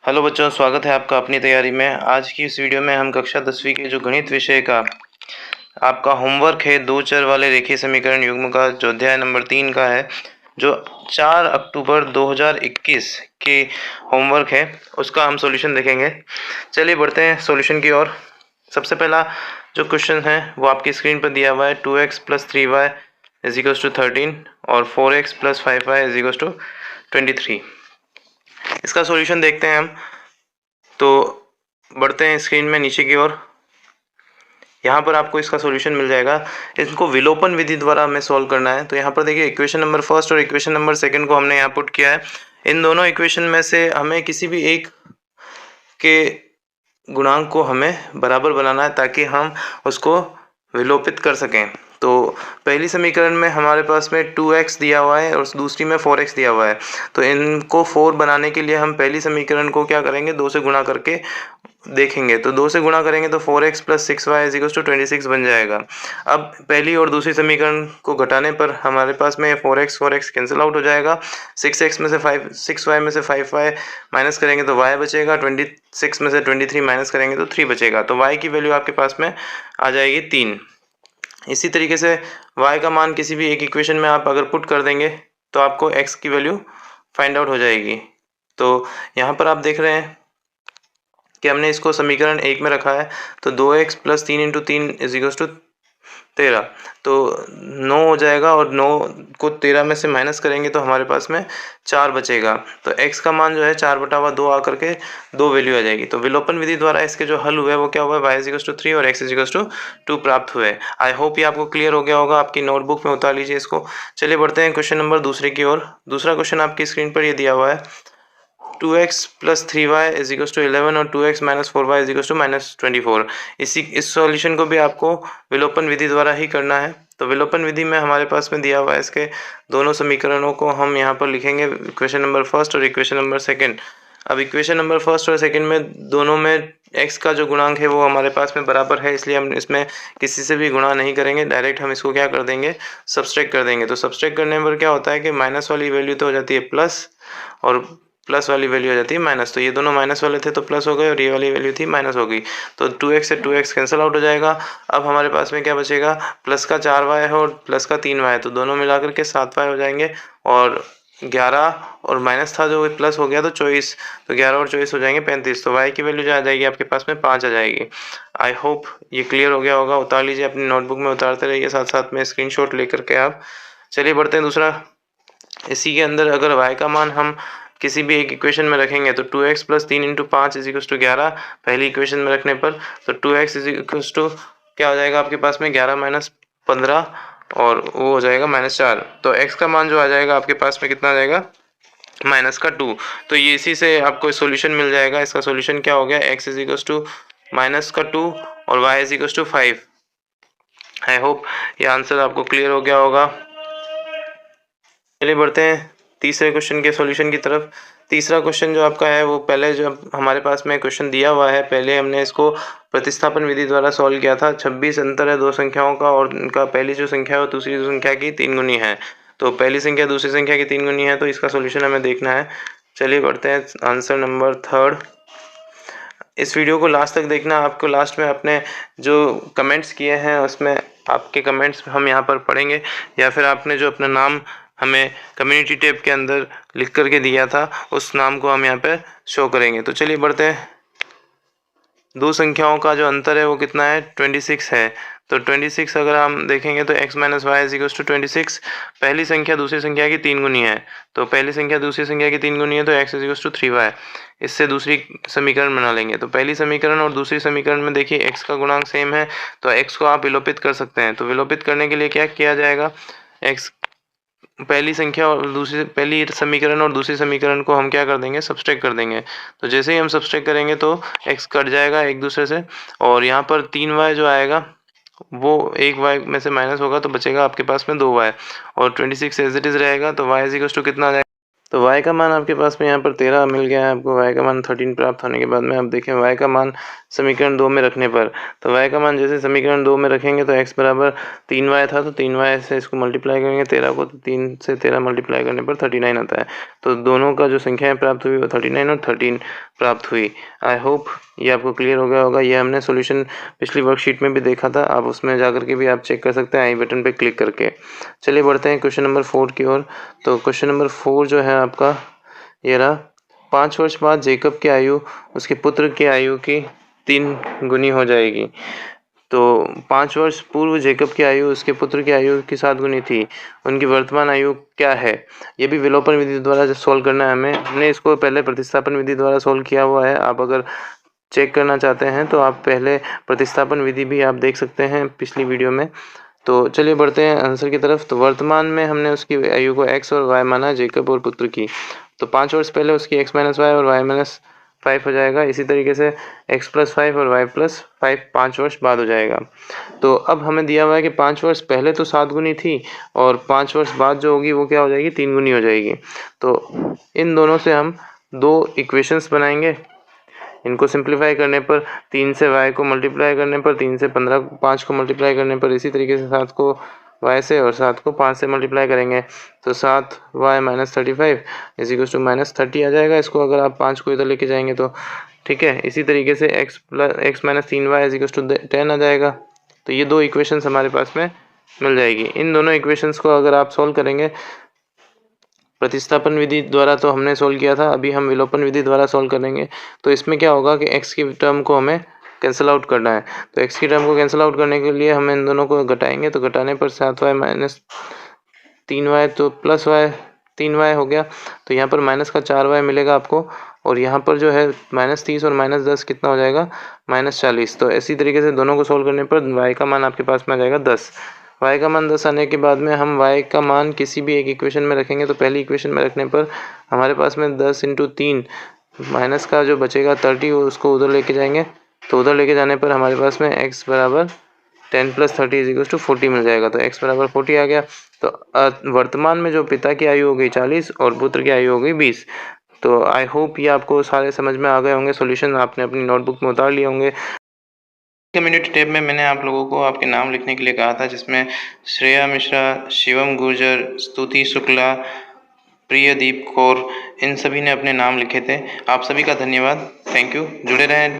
Hello बच्चों, स्वागत है आपका अपनी तैयारी में। आज की इस वीडियो में हम कक्षा 10वीं के जो गणित विषय का आपका होमवर्क है, दो चर वाले रेखीय समीकरण युग्म का जो अध्याय नंबर 3 का है, जो 4 अक्टूबर 2021 के होमवर्क है, उसका हम सॉल्यूशन देखेंगे। चलिए बढ़ते हैं सॉल्यूशन की ओर। सबसे पहला जो क्वेश्चन है वो आपकी स्क्रीन पर दिया हुआ है। 2x + 3y = 13 और 4x + 5y = 23। इसका सॉल्यूशन देखते हैं हम। तो बढ़ते हैं स्क्रीन में नीचे की ओर। यहाँ पर आपको इसका सॉल्यूशन मिल जाएगा। इसको विलोपन विधि द्वारा हमें सॉल्व करना है। तो यहाँ पर देखिए, इक्वेशन नंबर फर्स्ट और इक्वेशन नंबर सेकंड को हमने यहाँ पुट किया है। इन दोनों इक्वेशन में से हमें किसी भी एक के गुणांक को हमें बराबर बनाना है ताकि हम उसको विलोपित कर सकें। तो पहली समीकरण में हमारे पास में 2x दिया हुआ है और दूसरी में 4x दिया हुआ है। तो इनको 4 बनाने के लिए हम पहली समीकरण को क्या करेंगे, 2 से गुणा करके देखेंगे। तो 2 से गुणा करेंगे तो 4x + 6y = 26 बन जाएगा। अब पहली और दूसरी समीकरण को घटाने पर हमारे पास में 4x कैंसिल आउट हो जाएगा। 6x में से 5 6y में से 5y माइनस करेंगे तो y बचेगा। 26 में से 23 माइनस करेंगे तो 3 बचेगा। तो y की वैल्यू आपके पास में आ जाएगी 3। इसी तरीके से y का मान किसी भी एक इक्वेशन में आप अगर पुट कर देंगे तो आपको x की वैल्यू फाइंड आउट हो जाएगी। तो यहाँ पर आप देख रहे हैं कि हमने इसको समीकरण 1 में रखा है। तो 2x + 3 × 3 = 13। तो 9 हो जाएगा और 9 को 13 में से माइनस करेंगे तो हमारे पास में 4 बचेगा। तो x का मान जो है 4/2 आकर के 2 वैल्यू आ जाएगी। तो विलोपन विधि द्वारा इसके जो हल हुए वो क्या हुआ, y = 3 और x = 2 प्राप्त हुए। आई होप ये आपको क्लियर हो गया होगा। आपकी नोटबुक में उतार लीजिए इसको। चलिए बढ़ते हैं क्वेश्चन नंबर दूसरे की ओर। दूसरा क्वेश्चन आपकी स्क्रीन पर ये दिया हुआ है। 2x + 3y = 11 और 2x - 4y = -24। इस सॉल्यूशन को भी आपको विलोपन विधि द्वारा ही करना है। तो विलोपन विधि में हमारे पास में दिया हुआ है, इसके दोनों समीकरणों को हम यहाँ पर लिखेंगे, इक्वेशन नंबर फर्स्ट और इक्वेशन नंबर सेकंड। अब इक्वेशन नंबर फर्स्ट और सेकंड में दोनों में x का जो गुणांक है वो हमारे पास में बराबर है, इसलिए हम इसमें किसी से भी गुणा नहीं करेंगे। डायरेक्ट हम इसको क्या कर देंगे, सब्सट्रैक्ट कर देंगे। तो सब्सट्रैक्ट करने पर क्या होता है कि माइनस वाली वैल्यू तो हो जाती है प्लस और प्लस वाली वैल्यू आ जाती है माइनस। तो ये दोनों माइनस वाले थे तो प्लस हो गए और ये वाली वैल्यू थी माइनस हो गई। तो 2x से 2x कैंसिल आउट हो जाएगा। अब हमारे पास में क्या बचेगा, प्लस का 4y है और प्लस का 3y है। तो दोनों मिलाकर के 7y हो जाएंगे और 11 और माइनस था जो प्लस हो गया तो 24। तो 11 और 24 हो जाएंगे 35। तो y की वैल्यू जो आ जाएगी आपके पास में 5 आ जाएगी। आई होप ये क्लियर हो गया होगा। उतार लीजिए, अपनी नोटबुक में उतारते रहिए, साथ साथ में स्क्रीनशॉट लेकर के आप। चलिए बढ़ते हैं दूसरा। इसी के अंदर अगर y का मान हम किसी भी एक इक्वेशन में रखेंगे तो 2x + 3 × 5 = 11 पहली इक्वेशन में रखने पर। तो 2x = क्या हो जाएगा आपके पास में 11 - 15 और वो हो जाएगा -4। तो x का मान जो आ जाएगा आपके पास में कितना आ जाएगा, -2। तो ये इसी से आपको सॉल्यूशन मिल जाएगा। इसका सॉल्यूशन क्या हो गया, x = -2 और y = 5। आई होप ये आंसर आपको क्लियर हो गया होगा। चलिए बढ़ते हैं तीसरे क्वेश्चन के सॉल्यूशन की तरफ। तीसरा क्वेश्चन जो आपका है वो पहले जो हमारे पास में क्वेश्चन दिया हुआ है, पहले हमने इसको प्रतिस्थापन विधि द्वारा सॉल्व किया था। 26 अंतर है दो संख्याओं का और उनका पहली जो संख्या है वो दूसरी संख्या की 3 गुनी है। तो पहली संख्या दूसरी संख्या की 3 गुनी है, तो इसका सॉल्यूशन हमें देखना है। चलिए बढ़ते हैं आंसर नंबर थर्ड। इस वीडियो को लास्ट तक देखना। आपको लास्ट में अपने जो कमेंट्स किए हैं उसमें आपके कमेंट्स हम यहाँ पर पढ़ेंगे, या फिर आपने जो अपना नाम हमें कम्युनिटी टैब के अंदर लिख करके दिया था उस नाम को हम यहाँ पे शो करेंगे। तो चलिए बढ़ते हैं। दो संख्याओं का जो अंतर है वो कितना है, 26 है। तो 26 अगर हम देखेंगे तो x - y = 26। पहली संख्या दूसरी संख्या की 3 गुनी है। तो पहली संख्या दूसरी संख्या की 3 गुनी है तो x = 3y। इससे दूसरी समीकरण बना लेंगे। तो पहली समीकरण और दूसरी समीकरण में देखिए x का गुणांक सेम है, तो x को आप विलोपित कर सकते हैं। तो विलोपित करने के लिए क्या किया जाएगा, x पहली संख्या और पहली समीकरण और दूसरी समीकरण को हम क्या कर देंगे, सब्सट्रैक्ट कर देंगे। तो जैसे ही हम सब्सट्रैक्ट करेंगे तो x कट जाएगा एक दूसरे से, और यहाँ पर 3y जो आएगा वो 1y में से माइनस होगा तो बचेगा आपके पास में 2y, और 26 एज इट इज रहेगा। तो y = कितना आ जाएगा, तो y का मान आपके पास में यहाँ पर 13 मिल गया है आपको। y का मान 13 प्राप्त होने के बाद में आप देखें y का मान समीकरण 2 में रखने पर, तो y का मान जैसे समीकरण 2 में रखेंगे तो x = 3y था, तो 3y से इसको मल्टीप्लाई करेंगे 13 को, तो 3 से 13 मल्टीप्लाई करने पर 39 आता है। तो दोनों का जो संख्याएं प्राप्त हुई वो 39 और 13। प्राप्त हुई। आई होप ये आपको क्लियर हो गया होगा। ये हमने सॉल्यूशन पिछली वर्कशीट में भी देखा था, आप उसमें जाकर के भी आप चेक कर सकते हैं आई बटन पे क्लिक करके। चलिए बढ़ते हैं क्वेश्चन नंबर 4 की ओर। तो क्वेश्चन नंबर 4 जो है आपका ये रहा, 5 वर्ष बाद जेकब की आयु उसके पुत्र की आयु की 3 गुनी हो जाएगी। तो 5 वर्ष पूर्व जेकब की आयु उसके पुत्र की आयु की 7 गुनी थी। उनकी वर्तमान आयु क्या है? ये भी विलोपन विधि द्वारा सॉल्व करना है हमें। हमने इसको पहले प्रतिस्थापन विधि द्वारा सॉल्व किया हुआ है। आप अगर चेक करना चाहते हैं तो आप पहले प्रतिस्थापन विधि भी आप देख सकते हैं पिछली वीडियो में। तो चलिए बढ़ते हैं आंसर की तरफ। तो वर्तमान में हमने उसकी आयु को x और y माना, जेकब और पुत्र की। तो 5 वर्ष पहले उसकी x माइनस वाई और y माइनस 5 हो जाएगा। इसी तरीके से x प्लस 5 और y प्लस 5 5 वर्ष बाद हो जाएगा। तो अब हमें दिया हुआ है कि 5 वर्ष पहले तो 7 गुनी थी और 5 वर्ष बाद जो होगी वो क्या हो जाएगी, 3 गुनी हो जाएगी। तो इन दोनों से हम 2 इक्वेशंस बनाएंगे। इनको सिंप्लीफाई करने पर 3 से y को मल्टीप्लाई करने पर 3 से 15 5 को मल्टीप्लाई करने पर, इसी तरीके से 7 को y से और 7 को 5 से मल्टीप्लाई करेंगे तो 7y minus 35 is equal to minus 30 आ जाएगा। इसको अगर आप 5 को इधर लेके जाएंगे तो ठीक है। इसी तरीके से x minus 3y is equal to 10 आ जाएगा। तो ये 2 इक्वेशंस हमारे पास में मिल जाएगी। इन दोनों इक्वेशंस को अगर आप सॉल्व करेंगे प्रतिस्थापन विधि द्वारा तो हमने सोल्व किया था, अभी हम विलोपन विधि द्वारा सोल्व करेंगे। तो इसमें क्या होगा कि x की टर्म को हमें कैंसिल आउट करना है। तो x की टर्म को कैंसिल आउट करने के लिए हम इन दोनों को घटाएंगे। तो घटाने पर 7y माइनस 3y तो प्लस y 3y हो गया। तो यहाँ पर माइनस का 4y मिलेगा आपको, और यहाँ पर जो है माइनस 30 और माइनस 10 कितना हो जाएगा, माइनस 40। तो इसी तरीके से दोनों को सोल्व करने पर y का मान आपके पास में आ जाएगा 10। y का मान 10 आने के बाद में हम y का मान किसी भी एक इक्वेशन में रखेंगे। तो पहली इक्वेशन में रखने पर हमारे पास में 10 इंटू 3 माइनस का जो बचेगा 30 उसको उधर लेके जाएंगे। तो उधर लेके जाने पर हमारे पास में x बराबर 10 प्लस 30 इज इक्वल टू 40 मिल जाएगा। तो x बराबर 40 आ गया। तो वर्तमान में जो पिता की आयु हो गई 40 और पुत्र की आयु हो गई 20। तो आई होप ये आपको सारे समझ में आ गए होंगे। सॉल्यूशन आपने अपनी नोटबुक में उतार लिए होंगे। कम्युनिटी टैब में मैंने आप लोगों को आपके नाम लिखने के लिए कहा था, जिसमें श्रेया मिश्रा, शिवम गुर्जर, स्तुति शुक्ला, प्रियदीप कौर, इन सभी ने अपने नाम लिखे थे। आप सभी का धन्यवाद। Thank you. जुड़े रहें